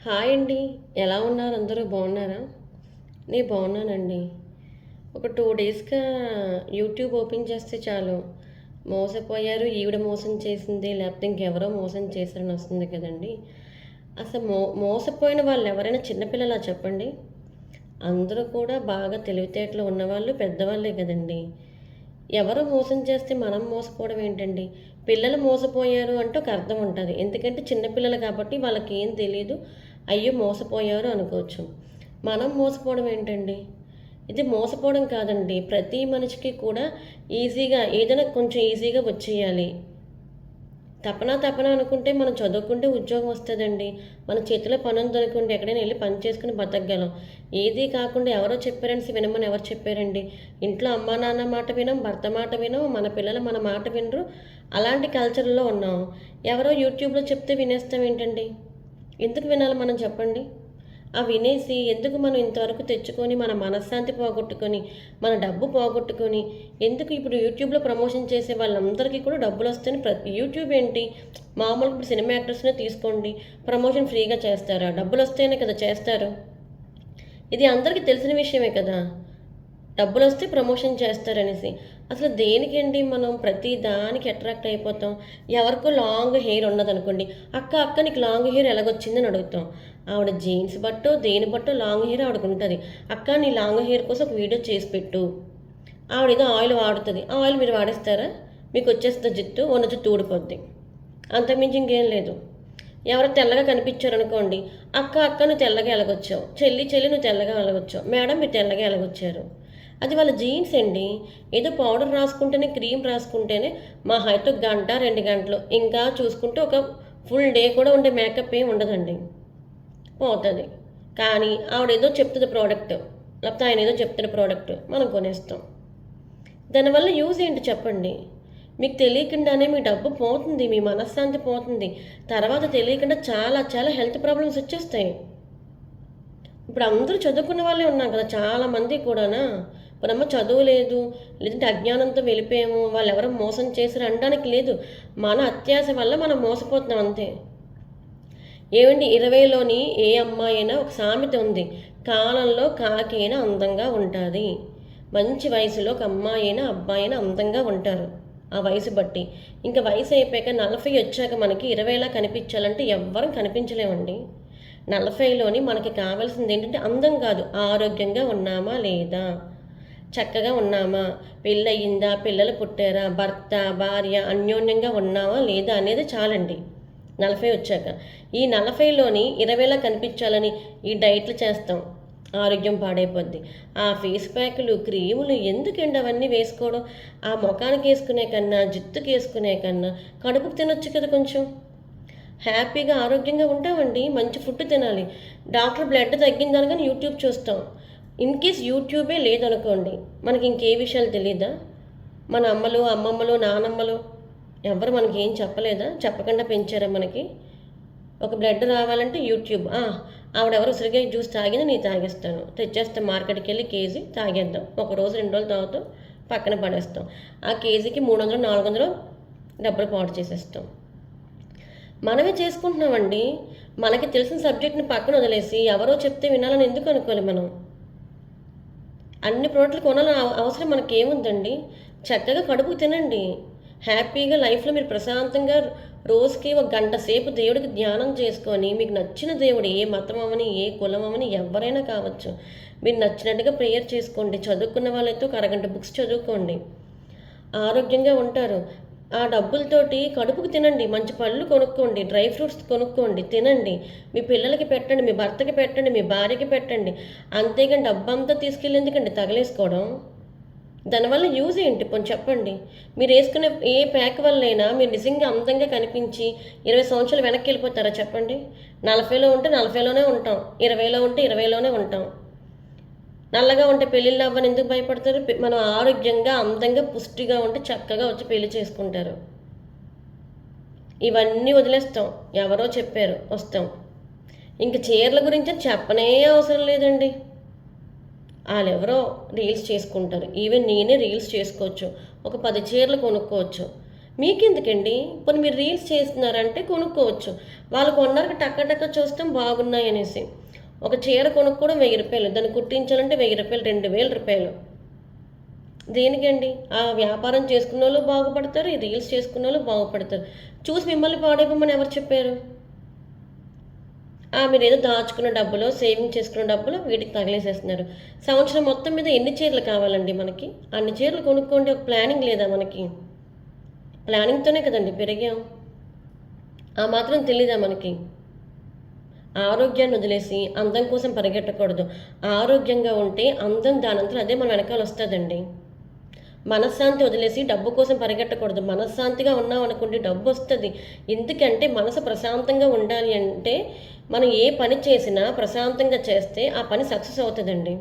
Hi అండి. ఎలా ఉన్నారు? అందరూ బాగున్నారా? నేను బాగున్నానండి. ఒక 2 డేస్‌గా యూట్యూబ్ ఓపెన్ చేస్తే చాలు, మోసపోయారు, ఈవిడ మోసం చేసింది, లేకపోతే ఇంకెవరో మోసం చేశారని వస్తుంది కదండీ! అసలు మోసపోయిన వాళ్ళు ఎవరైనా చిన్న పిల్లలా చెప్పండి? అందరూ కూడా బాగా తెలివితేటలు ఉన్నవాళ్ళు, పెద్దవాళ్ళే కదండీ! ఎవరో మోసం చేస్తే మనం మోసపోవడం ఏంటండి? పిల్లలు మోసపోయారు అంటే ఒక అర్థం ఉంటది. ఎందుకంటే చిన్న పిల్లలు కాబట్టి వాళ్ళకేం తెలీదు. అయ్యో! మోసపోయారు అనుకోవచ్చు. మనం మోసపోవడం ఏంటండి? ఇది మోసపోవడం కాదండి. ప్రతి మనిషికి కూడా ఈజీగా ఏదైనా కొంచెం ఈజీగా వచ్చేయాలి. తపన తపన అనుకుంటే మనం చదువుకుంటే ఉద్యోగం వస్తదండి. మన చేతిలో పనుందనుకోండి ఎక్కడైనా ఎళ్లి పని చేసుకొని బతకగలం. ఏదీ కాకుండా ఎవరో చెప్పారనేసి వినమని ఎవరు చెప్పారండి? ఇంట్లో అమ్మా, నాన్న మాట వినం, భర్త మాట వినం, మన పిల్లలు మన మాట వినరు. అలాంటి కల్చర్‌లో ఉన్నాం. ఎవరో యూట్యూబ్‌లో చెప్తే వినేస్తాం ఏంటండి? ఎందుకు వినాలి మనం చెప్పండి? వినేసి ఎందుకు మనం ఇంతవరకు తెచ్చుకొని, మన మనశ్శాంతి పోగొట్టుకొని, మన డబ్బు పోగొట్టుకొని, ఎందుకు ఇప్పుడు యూట్యూబ్‌లో ప్రమోషన్ చేసే వాళ్ళందరికీ కూడా డబ్బులొస్తాయని యూట్యూబ్ ఏంటి? మామూలుగా ఇప్పుడు సినిమా యాక్టర్స్‌నే తీసుకోండి. ప్రమోషన్ ఫ్రీగా చేస్తారా? డబ్బులొస్తేనే కదా చేస్తారు. ఇది అందరికీ తెలిసిన విషయమే కదా! డబ్బులొస్తే ప్రమోషన్ చేస్తారనేసి. అసలు దేనికండి మనం ప్రతి దానికి అట్రాక్ట్ అయిపోతాం? ఎవరికో లాంగ్ హెయిర్ ఉన్నదనుకోండి, "అక్క, అక్క నీకు లాంగ్ హెయిర్ ఎలాగొచ్చిందని" అడుగుతాం. ఆవిడ జీన్స్ బట్టో, దేని బట్టో లాంగ్ హెయిర్ ఆవిడకుంటది. "అక్క నీ లాంగ్ హెయిర్ కోసం ఒక వీడియో చేసి పెట్టు." ఆవిడేదో ఆయిల్ వాడుతది. ఆ ఆయిల్ మీరు వాడేస్తారా? మీకొచ్చేస్తదా జుట్టు? ఉన్న జుట్టు ఊడిపోద్ది. అంతకుమించి ఇంకేం లేదు. ఎవరో తెల్లగా కనిపించారనుకోండి, "అక్క, అక్క నువ్వు తెల్లగా ఎలాగొచ్చావు?" "చెల్లి, చెల్లి నువ్వు తెల్లగా ఎలాగొచ్చావు?" "మేడం మీరు తెల్లగా ఎలాగొచ్చారు?" అది వాళ్ళ జీన్స్ అండి. ఏదో పౌడర్ రాసుకుంటేనే, క్రీమ్ రాసుకుంటేనే మహా అయితే ఒక గంట, 2 గంటలు. ఇంకా చూసుకుంటే ఒక ఫుల్ డే కూడా ఉండే మేకప్ ఏమి ఉండదండి. పోతది. కానీ ఆవిడేదో చెప్తది ప్రోడక్ట్. లేకపోతే ఆయనేదో చెప్తాడు ప్రోడక్ట్. మనం కొనేస్తాం. దానివల్ల యూజ్ ఏంటి చెప్పండి? మీకు తెలియకుండానే మీ డబ్బు పోతుంది. మీ మనశ్శాంతి పోతుంది. తర్వాత తెలియకుండా చాలా చాలా హెల్త్ ప్రాబ్లమ్స్ వచ్చేస్తాయి. ఇప్పుడు అందరూ చదువుకున్న వాళ్ళే ఉన్నాం కదా! చాలామంది కూడానా. ఇప్పుడేమో చదువు లేదు, లేదంటే అజ్ఞానంతో వెళ్ళిపోయాము, వాళ్ళెవరో మోసం చేశారు అనడానికి లేదు. మన అత్యాశ వల్ల మనం మోసపోతున్నాం అంతే. ఏవండి 20లోని ఏ అమ్మాయైనా ఒక సామెత ఉంది. కాలంలో కాకైనా అందంగా ఉంటాది. మంచి వయసులో ఒక అమ్మాయైనా, అబ్బాయైనా అందంగా ఉంటారు. ఆ వయసు బట్టి. ఇంక వయసు అయిపోయాక 40 వచ్చాక మనకి 20లా కనిపించాలంటే ఎవ్వరం కనిపించలేమండి. 40లోని మనకి కావాల్సింది ఏంటంటే అందం కాదు, ఆరోగ్యంగా ఉన్నామా లేదా? చక్కగా ఉన్నామా? పెళ్ళయిందా? పిల్లలు పుట్టారా? భర్త, భార్య అన్యోన్యంగా ఉన్నామా లేదా అనేది చాలండి. 40 వచ్చాక. ఈ 40లోని 20లా కనిపించాలని ఈ డైట్‌లు చేస్తాం. ఆరోగ్యం పాడైపోద్ది. ఆ ఫేస్ ప్యాకులు, క్రీములు ఎందుకండి అవన్నీ వేసుకోవడం? ఆ మొఖానికేసుకునే కన్నా, జుత్తుకేసుకునే కన్నా కడుపుకి తినొచ్చు కదా కొంచెం. హ్యాపీగా ఆరోగ్యంగా ఉంటామండి. మంచి ఫుడ్ తినాలి. డాక్టర్ బ్లడ్ తగ్గిందనగానే యూట్యూబ్ చూస్తాం. ఇన్‌కేస్ యూట్యూబే లేదనుకోండి, మనకి ఇంకే విషయాలు తెలీదా? మన అమ్మలు, అమ్మమ్మలు, నానమ్మలు ఎవ్వరు మనకేం చెప్పలేదా? చెప్పకుండా పెంచారా మనకి? ఒక బ్లడ్ రావాలంటే యూట్యూబ్. ఆవిడెవరో ఉసిరికాయ జ్యూస్ తాగింది నేను తాగేస్తాను. తెచ్చేస్తాం మార్కెట్‌కెళ్ళి కేజీ తాగేద్దాం. ఒక రోజు, 2 రోజులు తాగుతాం. పక్కన పడేస్తాం. ఆ కేజీకి 300, 400 డబ్బులు పాడు చేసేస్తాం. మనమే చేసుకుంటున్నామండి. మనకి తెలిసిన సబ్జెక్ట్‌ని పక్కన వదిలేసి ఎవరో చెప్తే వినాలని ఎందుకు అనుకోవాలి మనం? అన్ని ప్రోడక్ట్‌లు కొనాలని అవసరం మనకేముందండి? చక్కగా కడుపుకి తినండి. హ్యాపీగా లైఫ్‌లో మీరు ప్రశాంతంగా రోజుకి ఒక గంట సేపు దేవుడికి ధ్యానం చేసుకొని, మీకు నచ్చిన దేవుడు ఏ మతం అవ్వని, ఏ కులం అవ్వని ఎవ్వరైనా కావచ్చు. మీరు నచ్చినట్టుగా ప్రేయర్ చేసుకోండి. చదువుకున్న వాళ్ళైతే ఒక అరగంట బుక్స్ చదువుకోండి. ఆరోగ్యంగా ఉంటారు. ఆ డబ్బులతోటి కడుపుకి తినండి. మంచి పళ్ళు కొనుక్కోండి. డ్రై ఫ్రూట్స్ కొనుక్కోండి. తినండి. మీ పిల్లలకి పెట్టండి. మీ భర్తకి పెట్టండి. మీ భార్యకి పెట్టండి. అంతేగాని డబ్బంతా తీసుకెళ్ళి ఎందుకండి తగలేసుకోవడం? దానివల్ల యూజ్ ఏంటి పోనీ చెప్పండి? మీరేసుకునే ఏ ప్యాక్ వల్లైనా మీరు నిజంగా అందంగా కనిపించి 20 సంవత్సరాలు వెనక్కెళ్ళిపోతారా చెప్పండి? 40లో ఉంటే 40లోనే ఉంటాం. 20లో ఉంటే 20లోనే ఉంటాం. నల్లగా ఉంటే పెళ్ళిళ్ళు అవ్వని ఎందుకు భయపడతారు? మనం ఆరోగ్యంగా, అందంగా, పుష్టిగా ఉంటే చక్కగా వచ్చి పెళ్లి చేసుకుంటారు. ఇవన్నీ వదిలేస్తాం. ఎవరో చెప్పారు వస్తాం. ఇంక చీరల గురించి చెప్పనే అవసరం లేదండి. ఆళ్ళెవరో రీల్స్ చేసుకుంటారు. ఈవెన్ నేనే రీల్స్ చేసుకోవచ్చు. ఒక 10 చీరలు కొనుక్కోవచ్చు. మీకెందుకండి? పోనీ మీరు రీల్స్ చేస్తున్నారంటే కొనుక్కోవచ్చు. వాళ్ళు కొన్నారు టక్క టక్క చూస్తాం బాగున్నాయి అనేసి. ఒక చీర కొనుక్కోవడం రూ. 1000, దాన్ని కుట్టించాలంటే రూ. 1000, రూ. 2000. దేనికండి? ఆ వ్యాపారం చేసుకున్నోళ్ళు బాగుపడతారు, ఈ రీల్స్ చేసుకున్నోళ్ళు బాగుపడతారు. చూసి మిమ్మల్ని పాడైపోమని ఎవరు చెప్పారు? మీరేదో దాచుకున్న డబ్బులో, సేవింగ్ చేసుకున్న డబ్బులో వీటికి తగిలేసేస్తున్నారు. సంవత్సరం మొత్తం మీద ఎన్ని చీరలు కావాలండి మనకి? అన్ని చీరలు కొనుక్కోండి. ఒక ప్లానింగ్ లేదా మనకి? ప్లానింగ్తోనే కదండి పెరిగాం. ఆ మాత్రం తెలీదా మనకి? ఆరోగ్యాన్ని వదిలేసి అందం కోసం పరిగెట్టకూడదు. ఆరోగ్యంగా ఉంటే అందం దానంతరం అదే మన వెనకాల వస్తుందండి. మనశ్శాంతి వదిలేసి డబ్బు కోసం పరిగెట్టకూడదు. మనశ్శాంతిగా ఉన్నాం అనుకోండి, డబ్బు వస్తుంది. ఎందుకంటే మనసు ప్రశాంతంగా ఉండాలి అంటే మనం ఏ పని చేసినా ప్రశాంతంగా చేస్తే ఆ పని సక్సెస్ అవుతుందండి.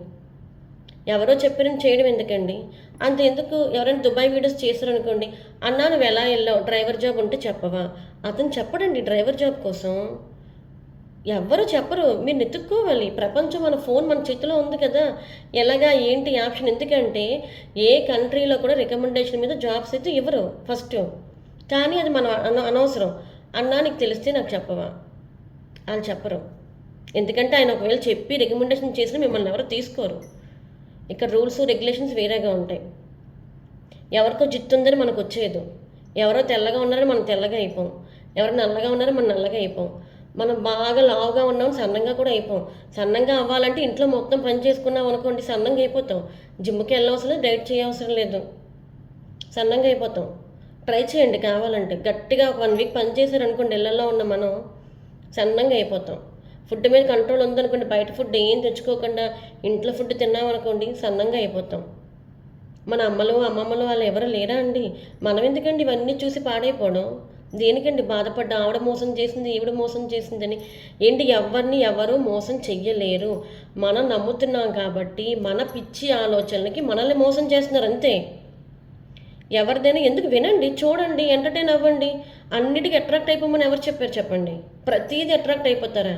ఎవరో చెప్పిన చేయడం ఎందుకండి? అంత ఎందుకు? ఎవరైనా దుబాయ్ వీడియోస్ చేశారనుకోండి, అన్నా నువ్వు ఎలా వెళ్ళావు, డ్రైవర్ జాబ్ ఉంటే చెప్పవా? అతను చెప్పడండి డ్రైవర్ జాబ్ కోసం. ఎవ్వరు చెప్పరు. మీరు వెతుక్కోవాలి. ప్రపంచం మన ఫోన్ మన చేతిలో ఉంది కదా! ఎలాగా ఏంటి ఆప్షన్? ఎందుకంటే ఏ కంట్రీలో కూడా రికమెండేషన్ మీద జాబ్స్ అయితే ఇవ్వరు ఫస్ట్. కానీ అది మన అనవసరం. అన్నా నీకు తెలిస్తే నాకు చెప్పవా అని చెప్పరు. ఎందుకంటే ఆయన ఒకవేళ చెప్పి రికమెండేషన్ చేసినా మిమ్మల్ని ఎవరు తీసుకోరు. ఇక్కడ రూల్స్ రెగ్యులేషన్స్ వేరేగా ఉంటాయి. ఎవరికో జిత్తు ఉందని మనకు వచ్చేది. ఎవరో తెల్లగా ఉన్నారని మనం తెల్లగా అయిపోం. ఎవరు నల్లగా ఉన్నారో మనం నల్లగా అయిపోం. మనం బాగా లావుగా ఉన్నాం, సన్నంగా కూడా అయిపోం. సన్నంగా అవ్వాలంటే ఇంట్లో మొత్తం పని చేసుకున్నాం అనుకోండి, సన్నంగా అయిపోతాం. జిమ్కి వెళ్ళవసరం లేదు, డైట్ చేయవసరం లేదు, సన్నంగా అయిపోతాం. ట్రై చేయండి కావాలంటే. గట్టిగా 1 వీక్ పని చేశారనుకోండి, ఇళ్ళల్లో ఉన్న మనం సన్నంగా అయిపోతాం. ఫుడ్ మీద కంట్రోల్ ఉందనుకోండి, బయట ఫుడ్ ఏం తెచ్చుకోకుండా ఇంట్లో ఫుడ్ తిన్నామనుకోండి, సన్నంగా అయిపోతాం. మన అమ్మలు అమ్మమ్మలు వాళ్ళు ఎవరు లేరా అండి? మనం ఎందుకండి ఇవన్నీ చూసి పాడైపోవడం? దేనికండి బాధపడ్డ? ఆవిడ మోసం చేసింది, ఈవిడ మోసం చేసిందని. ఏంటి, ఎవరు మోసం చెయ్యలేరు. మనం నమ్ముతున్నాం కాబట్టి మన పిచ్చి ఆలోచనలకి మనల్ని మోసం చేస్తున్నారు అంతే. ఎవరిదైనా ఎందుకు వినండి, చూడండి, ఎంటర్టైన్ అవ్వండి. అన్నిటికీ అట్రాక్ట్ అయిపోమని ఎవరు చెప్పారు చెప్పండి? ప్రతీది అట్రాక్ట్ అయిపోతారా?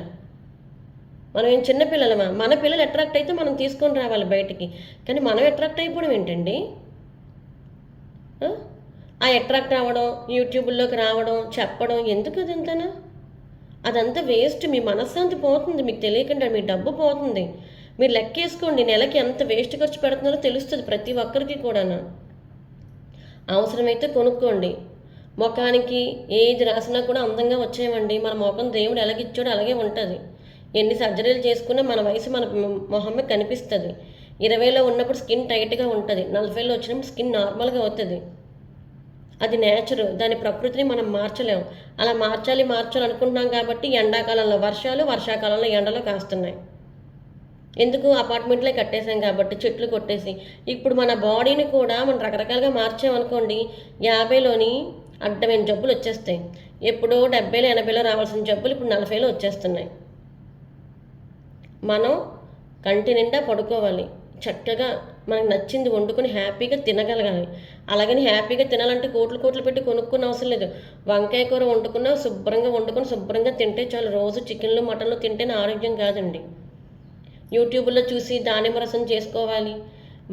మనం ఏం చిన్నపిల్లలమా? మన పిల్లలు అట్రాక్ట్ అయితే మనం తీసుకొని రావాలి బయటికి. కానీ మనం అట్రాక్ట్ అయిపోవడం ఏంటండి? ఆ అట్రాక్ట్ అవ్వడం, యూట్యూబ్లోకి రావడం, చెప్పడం ఎందుకు? అదంతా వేస్ట్. మీ మనశ్శాంతి పోతుంది మీకు తెలియకుండా, మీ డబ్బు పోతుంది. మీరు లెక్కేసుకోండి, నెలకి ఎంత వేస్ట్ ఖర్చు పెడుతున్నారో తెలుస్తుంది ప్రతి ఒక్కరికి కూడా. అవసరమైతే కొనుక్కోండి. ముఖానికి ఏది రాసినా కూడా అందంగా వచ్చేయండి. మన ముఖం దేవుడు ఎలాగిచ్చాడో అలాగే ఉంటుంది. ఎన్ని సర్జరీలు చేసుకున్నా మన వయసు మన మొహమ్మే కనిపిస్తుంది. 20లో ఉన్నప్పుడు స్కిన్ టైట్గా ఉంటుంది, 40లో వచ్చినప్పుడు స్కిన్ నార్మల్గా అవుతుంది. అది నేచరు, దాని ప్రకృతిని మనం మార్చలేము. అలా మార్చాలి అనుకుంటున్నాం కాబట్టి ఎండాకాలంలో వర్షాలు, వర్షాకాలంలో ఎండలు కాస్తున్నాయి. ఎందుకు? అపార్ట్మెంట్లే కట్టేసాం కాబట్టి, చెట్లు కొట్టేసి. ఇప్పుడు మన బాడీని కూడా మనం రకరకాలుగా మార్చామనుకోండి, 50లోని అడ్డమైన జబ్బులు వచ్చేస్తాయి. ఎప్పుడో 70లో 80లో రావాల్సిన జబ్బులు ఇప్పుడు 40లో వచ్చేస్తున్నాయి. మనం కంటి నిండా పడుకోవాలి, చక్కగా మనకు నచ్చింది వండుకొని హ్యాపీగా తినగలగాలి. అలాగని హ్యాపీగా తినాలంటే కోట్లు పెట్టి కొనుక్కున్న అవసరం లేదు. వంకాయ కూర వండుకున్నా శుభ్రంగా వండుకొని శుభ్రంగా తింటే చాలు. రోజు చికెన్లు మటన్లు తింటేనే ఆరోగ్యం కాదండి. యూట్యూబ్లో చూసి దానిమ్మ రసం చేసుకోవాలి,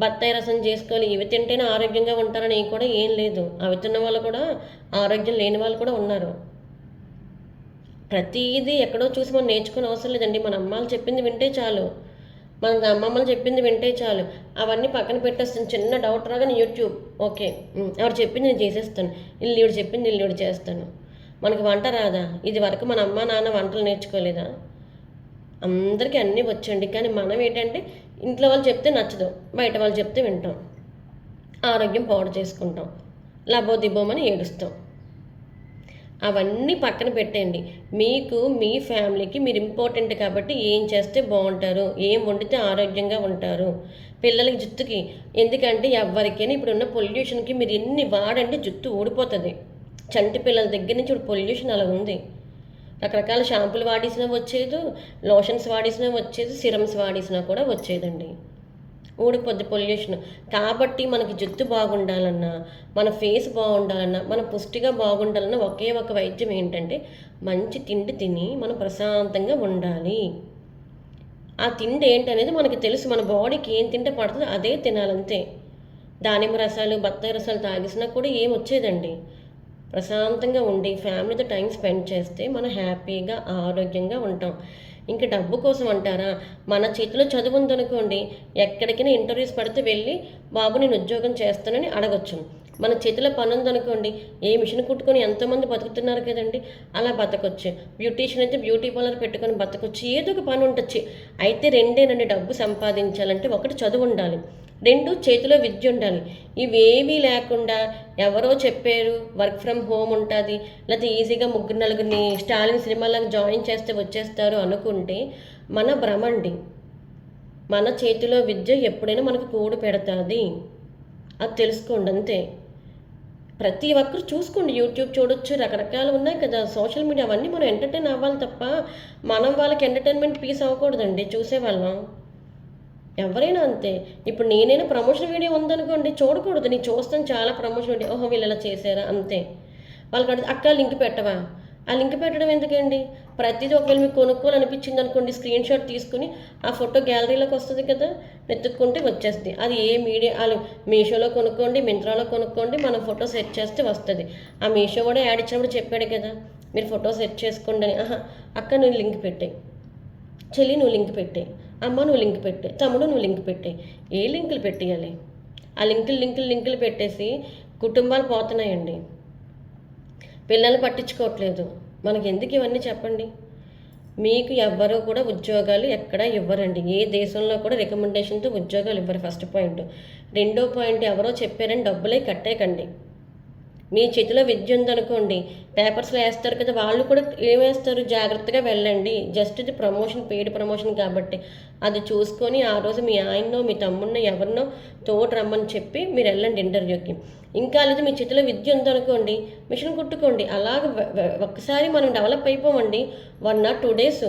బత్తాయి రసం చేసుకోవాలి, ఇవి తింటేనే ఆరోగ్యంగా ఉంటారని కూడా ఏం లేదు. అవి తిన్న వాళ్ళు కూడా ఆరోగ్యం లేని వాళ్ళు కూడా ఉన్నారు. ప్రతిదీ ఎక్కడో చూసి మనం నేర్చుకునే అవసరం లేదండి. మన అమ్మాలు చెప్పింది వింటే చాలు, మన అమ్మమ్మలు చెప్పింది వింటే చాలు. అవన్నీ పక్కన పెట్టేస్తాను. చిన్న డౌట్ రాగానే యూట్యూబ్, ఓకే ఎవరు చెప్పింది నేను చేసేస్తాను, ఇల్లు చెప్పింది ఇల్లు చేస్తాను. మనకి వంట రాదా? ఇది వరకు మన అమ్మ నాన్న వంటలు నేర్చుకోలేదా? అందరికీ అన్నీ వచ్చండి. కానీ మనం ఏంటంటే ఇంట్లో వాళ్ళు చెప్తే నచ్చదు, బయట వాళ్ళు చెప్తే వింటాం, ఆరోగ్యం పాడు చేసుకుంటాం, లబోదిబోమని ఏడుస్తాం. అవన్నీ పక్కన పెట్టండి. మీకు మీ ఫ్యామిలీకి మీరు ఇంపార్టెంట్ కాబట్టి ఏం చేస్తే బాగుంటారు, ఏం వండితే ఆరోగ్యంగా ఉంటారు. పిల్లలకి జుట్టుకి ఎందుకంటే ఎవరికైనా ఇప్పుడున్న పొల్యూషన్కి మీరు ఎన్ని వాడంటే జుట్టు ఊడిపోతుంది. చంటి పిల్లల దగ్గర నుంచి ఇప్పుడు పొల్యూషన్ అలా ఉంది. రకరకాల షాంపులు వాడేసినా వచ్చేది, లోషన్స్ వాడేసినా వచ్చేది, సిరమ్స్ వాడేసినా కూడా వచ్చేదండి. ఊడిపోద్ది పొల్యూషన్. కాబట్టి మనకి జుట్టు బాగుండాలన్నా, మన ఫేస్ బాగుండాలన్నా, మన పుష్టిగా బాగుండాలన్నా ఒకే ఒక వైద్యం ఏంటంటే మంచి తిండి తిని మనం ప్రశాంతంగా ఉండాలి. ఆ తిండి ఏంటనేది మనకి తెలుసు. మన బాడీకి ఏం తింటే పడుతుందో అదే తినాలంతే. దానిమ్మ రసాలు, బత్తాయి రసాలు తాగేసినా కూడా ఏం వచ్చేదండి. ప్రశాంతంగా ఉండి ఫ్యామిలీతో టైం స్పెండ్ చేస్తే మనం హ్యాపీగా ఆరోగ్యంగా ఉంటాం. ఇంకా డబ్బు కోసం అంటారా, మన చేతిలో చదువు ఉందనుకోండి, ఎక్కడికైనా ఇంటర్వ్యూస్ పడితే వెళ్ళి బాబు నేను ఉద్యోగం చేస్తానని అడగొచ్చు. మన చేతిలో పని ఉందనుకోండి, ఏ మిషన్ కుట్టుకొని ఎంతోమంది బతుకుతున్నారు కదండి, అలా బతకొచ్చు. బ్యూటీషియన్ అయితే బ్యూటీ పార్లర్ పెట్టుకొని బతకొచ్చు. ఏదో ఒక పని ఉండొచ్చు. అయితే రెండేనండి డబ్బు సంపాదించాలంటే, ఒకటి చదువు ఉండాలి, రెండు చేతిలో విద్య ఉండాలి. ఇవేవీ లేకుండా ఎవరో చెప్పారు వర్క్ ఫ్రమ్ హోమ్ ఉంటుంది, లేకపోతే ఈజీగా ముగ్గురు నలుగురిని స్టాలిన్ సినిమాలకు జాయిన్ చేస్తే వచ్చేస్తారు అనుకుంటే మన భ్రమండి. మన చేతిలో విద్య ఎప్పుడైనా మనకు కూడు పెడుతుంది, అది తెలుసుకోండి అంతే. ప్రతి ఒక్కరు చూసుకోండి, యూట్యూబ్ చూడొచ్చు, రకరకాలు ఉన్నాయి కదా సోషల్ మీడియా, అవన్నీ మనం ఎంటర్టైన్ అవ్వాలి తప్ప మనం వాళ్ళకి ఎంటర్టైన్మెంట్ పీస్ అవ్వకూడదండి చూసేవాళ్ళం. ఎవరైనా అంతే. ఇప్పుడు నేనైనా ప్రమోషన్ వీడియో ఉందనుకోండి, చూడకూడదు. నేను చూస్తాను చాలా ప్రమోషన్ వీడియో, ఓహో వీళ్ళు ఇలా చేశారా అంతే. వాళ్ళకి అడిగితే అక్క లింక్ పెట్టవా, ఆ లింక్ పెట్టడం ఎందుకండి? ప్రతిదీ ఒకవేళ మీకు కొనుక్కోవాలనిపించింది అనుకోండి, స్క్రీన్ షాట్ తీసుకుని ఆ ఫోటో గ్యాలరీలోకి వస్తుంది కదా, వెతుక్కుంటే వచ్చేస్తుంది. అది ఏ మీడియా వాళ్ళు మీషోలో కొనుక్కోండి, మింత్రాలో కొనుక్కోండి, మనం ఫోటో సెట్ చేస్తే వస్తుంది. ఆ మీషో కూడా యాడ్ ఇచ్చినప్పుడు చెప్పాడు కదా మీరు ఫోటో సెట్ చేసుకోండి అని. అక్క నువ్వు లింక్ పెట్టాయి, చెల్లి నువ్వు లింక్ పెట్టాయి, అమ్మ నువ్వు లింక్ పెట్టే, తమ్ముడు నువ్వు లింక్ పెట్టే. ఏ లింకులు పెట్టేయాలి? ఆ లింకులు పెట్టేసి కుటుంబాలు పోతున్నాయండి. పిల్లలు పట్టించుకోవట్లేదు. మనకి ఎందుకు ఇవన్నీ చెప్పండి? మీకు ఎవ్వరూ కూడా ఉద్యోగాలు ఎక్కడా ఇవ్వరండి. ఏ దేశంలో కూడా రికమెండేషన్తో ఉద్యోగాలు ఇవ్వరు. First point. రెండో పాయింట్, ఎవరో చెప్పారని డబ్బులే కట్టేయకండి. మీ చేతిలో విద్య ఉందనుకోండి, పేపర్స్లో వేస్తారు కదా, వాళ్ళు కూడా ఏమేస్తారు, జాగ్రత్తగా వెళ్ళండి. జస్ట్ ఇది ప్రమోషన్, పెయిడ్ ప్రమోషన్ కాబట్టి అది చూసుకొని ఆ రోజు మీ ఆయన్నో మీ తమ్ముడినో ఎవరినో తోడు రమ్మని చెప్పి మీరు వెళ్ళండి ఇంటర్వ్యూకి. ఇంకా లేదు మీ చేతిలో విద్య ఉందనుకోండి, మిషన్ కుట్టుకోండి. అలాగ ఒక్కసారి మనం డెవలప్ అయిపోమండి, 1 or 2 days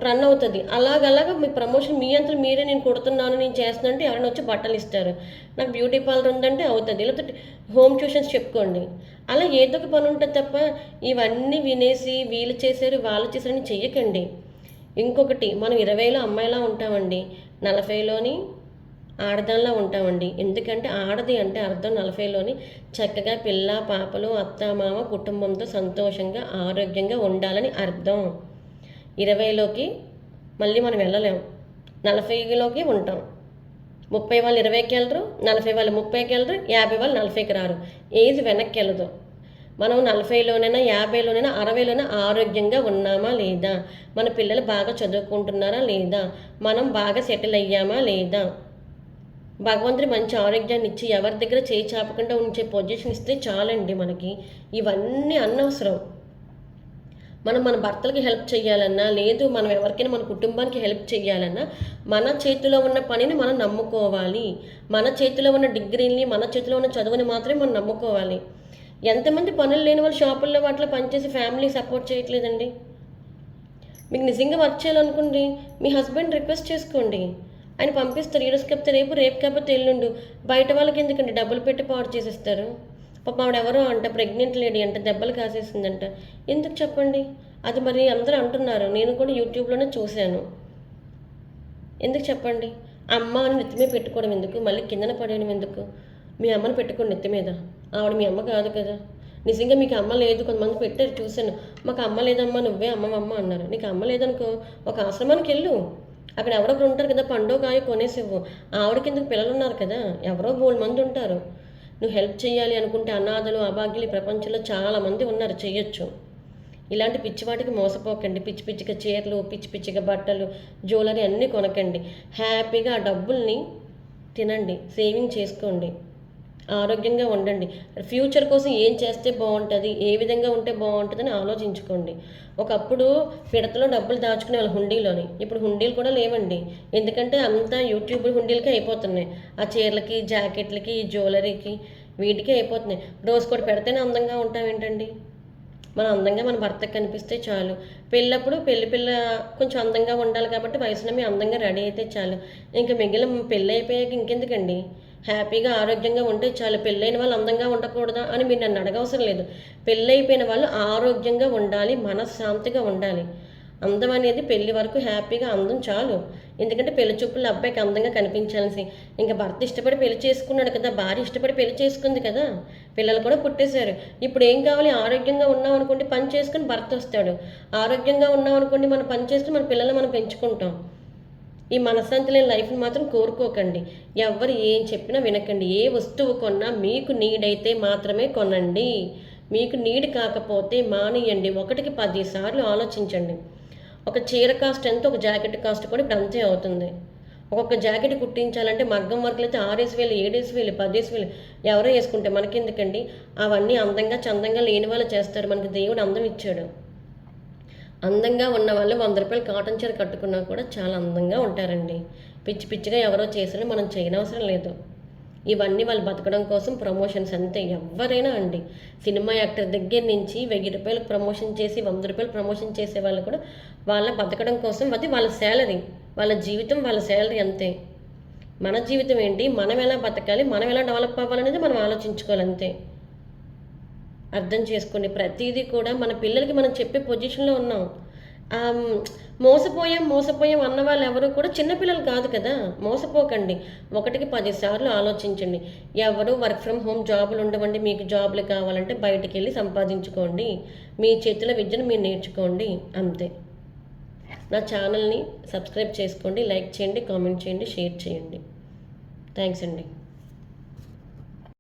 రన్ అవుతుంది. అలాగలాగా మీ ప్రమోషన్ మీ అంతా మీరే నేను కుడుతున్నాను, నేను చేస్తున్నాను అంటే ఎవరైనా వచ్చి బట్టలు ఇస్తారు. నాకు బ్యూటీ పార్లర్ ఉందంటే అవుతుంది, లేకపోతే హోమ్ ట్యూషన్స్ చెప్పుకోండి. అలా ఏదో ఒక పని ఉంటుంది తప్ప ఇవన్నీ వినేసి వీళ్ళు చేశారు వాళ్ళు చేశారని చెయ్యకండి. ఇంకొకటి, మనం 20లో అమ్మాయిలా ఉంటామండి, 40లోని ఆడదానిలా ఉంటామండి. ఎందుకంటే ఆడది అంటే అర్థం 40లోని చక్కగా పిల్ల పాపలు అత్త మామ కుటుంబంతో సంతోషంగా ఆరోగ్యంగా ఉండాలని అర్థం. 20లోకి మళ్ళీ మనం వెళ్ళలేము, 40లోకి ఉంటాం. 30 వాళ్ళు 20కి వెళ్ళరు, 40 వాళ్ళు 30కి వెళ్ళరు, 50 వాళ్ళు 40కి రారు. ఏజ్ వెనక్కి వెళ్ళదు. మనం 40లోనైనా 50లోనైనా 60లోనైనా ఆరోగ్యంగా ఉన్నామా లేదా, మన పిల్లలు బాగా చదువుకుంటున్నారా లేదా, మనం బాగా సెటిల్ అయ్యామా లేదా, భగవంతుడి మంచి ఆరోగ్యాన్ని ఇచ్చి ఎవరి దగ్గర చేయి చాపకుండా ఉంచే పొజిషన్ ఇస్తే చాలండి మనకి. ఇవన్నీ అనవసరం. మనం మన భర్తలకి హెల్ప్ చేయాలన్నా, లేదు మనం ఎవరికైనా మన కుటుంబానికి హెల్ప్ చేయాలన్నా మన చేతిలో ఉన్న పనిని మనం నమ్ముకోవాలి. మన చేతిలో ఉన్న డిగ్రీని, మన చేతిలో ఉన్న చదువుని మాత్రమే మనం నమ్ముకోవాలి. ఎంతమంది పనులు లేని వాళ్ళు షాపుల్లో వాటిలో పనిచేసి ఫ్యామిలీ సపోర్ట్ చేయట్లేదండి. మీకు నిజంగా వర్క్ చేయాలనుకోండి, మీ హస్బెండ్ రిక్వెస్ట్ చేసుకోండి, ఆయన పంపిస్తారు. ఈరోజు కాకపోతే రేపు, రేపు కాకపోతే ఎల్లుండు. బయట వాళ్ళకి ఎందుకండి డబ్బులు పెట్టి పాడు చేసేస్తారు. పాప ఆవిడ ఎవరో అంట, ప్రెగ్నెంట్ లేడీ అంట, దెబ్బలు కాసేసిందంట. ఎందుకు చెప్పండి? అది మరి అందరూ అంటున్నారు, నేను కూడా యూట్యూబ్లోనే చూశాను. ఎందుకు చెప్పండి? అమ్మ అని నెత్తి మీద పెట్టుకోవడం ఎందుకు, మళ్ళీ కిందన పడేయడం ఎందుకు? మీ అమ్మని పెట్టుకోండి నెత్తి మీద, ఆవిడ మీ అమ్మ కాదు కదా. నిజంగా మీకు అమ్మ లేదు, కొంతమంది పెట్టారు చూశాను, మాకు అమ్మ లేదమ్మా నువ్వే అమ్మ అన్నారు. నీకు అమ్మ లేదనుకో ఒక ఆశ్రమానికి వెళ్ళు, అక్కడ ఎవరొకరు ఉంటారు కదా, పండో కాయ కొనేసివ్వు. ఆవిడకి ఎందుకు పిల్లలు ఉన్నారు కదా, ఎవరో 3 మంది ఉంటారు. నువ్వు హెల్ప్ చేయాలి అనుకుంటే అనాథలు అభాగ్యులు ప్రపంచంలో చాలామంది ఉన్నారు, చేయొచ్చు. ఇలాంటి పిచ్చివాటికి మోసపోకండి. పిచ్చి పిచ్చిగా చీరలు, పిచ్చి పిచ్చిగా బట్టలు, జ్యువెలరీ అన్నీ కొనకండి. హ్యాపీగా ఆ డబ్బుల్ని తినండి, సేవింగ్ చేసుకోండి, ఆరోగ్యంగా ఉండండి. ఫ్యూచర్ కోసం ఏం చేస్తే బాగుంటుంది, ఏ విధంగా ఉంటే బాగుంటుందని ఆలోచించుకోండి. ఒకప్పుడు పిడతలో డబ్బులు దాచుకునే వాళ్ళు హుండీలోని, ఇప్పుడు హుండీలు కూడా లేవండి. ఎందుకంటే అంతా యూట్యూబ్ హుండీలకే అయిపోతున్నాయి. ఆ చీరలకి, జాకెట్లకి, జ్యువెలరీకి, వీటికే అయిపోతున్నాయి. రోజు కూడా పెడితేనే అందంగా ఉంటాం ఏంటండి? మనం అందంగా మన భర్తకు కనిపిస్తే చాలు. పెళ్ళప్పుడు పిల్ల కొంచెం అందంగా ఉండాలి కాబట్టి వయసులో మీ అందంగా రెడీ అయితే చాలు. ఇంకా మిగిలిన పెళ్ళి అయిపోయాక ఇంకెందుకండి, హ్యాపీగా ఆరోగ్యంగా ఉంటే చాలు. పెళ్ళైన వాళ్ళు అందంగా ఉండకూడదా అని మీరు నన్ను అడగవసరం లేదు. పెళ్ళైపోయిన వాళ్ళు ఆరోగ్యంగా ఉండాలి, మనశ్శాంతిగా ఉండాలి. అందం అనేది పెళ్లి వరకు హ్యాపీగా అందం చాలు. ఎందుకంటే పెళ్లి చూపుల్లో అబ్బాయికి అందంగా కనిపించాల్సి, ఇంకా భర్త ఇష్టపడి పెళ్లి చేసుకున్నాడు కదా, భార్య ఇష్టపడి పెళ్లి చేసుకుంది కదా, పిల్లలు కూడా పుట్టేశారు. ఇప్పుడు ఏం కావాలి? ఆరోగ్యంగా ఉన్నాం అనుకోండి పని చేసుకుని భర్త వస్తాడు. ఆరోగ్యంగా ఉన్నాం అనుకోండి మనం పని చేసుకుని మన పిల్లల్ని మనం పెంచుకుంటాం. ఈ మనశ్శాంతి లేని లైఫ్ని మాత్రం కోరుకోకండి. ఎవరు ఏం చెప్పినా వినకండి. ఏ వస్తువు కొన్నా మీకు నీడైతే మాత్రమే కొనండి. మీకు నీడ్ కాకపోతే మానేయండి. ఒకటికి 10 సార్లు ఆలోచించండి. ఒక చీర కాస్ట్ ఎంత, ఒక జాకెట్ కాస్ట్ కూడా ఇప్పుడు అంతే అవుతుంది. ఒక్కొక్క జాకెట్ కుట్టించాలంటే మగ్గం వర్కులు అయితే 6,000, 7,000, 10,000 ఎవరో వేసుకుంటే మనకెందుకండి? అవన్నీ అందంగా చందంగా లేని వాళ్ళు చేస్తారు. మనకి దేవుడు అందం ఇచ్చాడు. అందంగా ఉన్న వాళ్ళు 100 రూపాయలు కాటన్ చీర కట్టుకున్నా కూడా చాలా అందంగా ఉంటారండి. పిచ్చి పిచ్చిగా ఎవరో చేసినా మనం చేయనవసరం లేదు. ఇవన్నీ వాళ్ళు బతకడం కోసం ప్రమోషన్స్ అంతే. ఎవరైనా అండి, సినిమా యాక్టర్ దగ్గర నుంచి 1000 రూపాయలకు ప్రమోషన్ చేసి 100 రూపాయలు ప్రమోషన్ చేసే వాళ్ళు కూడా వాళ్ళ బతకడం కోసం, అది వాళ్ళ శాలరీ, వాళ్ళ జీవితం, వాళ్ళ శాలరీ అంతే. మన జీవితం ఏంటి, మనం ఎలా బతకాలి, మనం ఎలా డెవలప్ అవ్వాలనేది మనం ఆలోచించుకోవాలి అంతే. అర్థం చేసుకోండి. ప్రతిదీ కూడా మన పిల్లలకి మనం చెప్పే పొజిషన్లో ఉన్నాం. ఆహ్, మోసపోయాం, మోసపోయాం అన్న వాళ్ళు ఎవరు కూడా చిన్నపిల్లలు కాదు కదా! మోసపోకండి. ఒకటికి 10 సార్లు ఆలోచించండి. ఎవరు వర్క్ ఫ్రమ్ హోమ్ జాబులు ఉండవండి. మీకు జాబులు కావాలంటే బయటికెళ్ళి సంపాదించుకోండి. మీ చేతుల విద్యను మీరు నేర్చుకోండి అంతే. నా ఛానల్‌ని సబ్స్క్రైబ్ చేసుకోండి, లైక్ చేయండి, కామెంట్ చేయండి, షేర్ చేయండి. థ్యాంక్స్ అండి.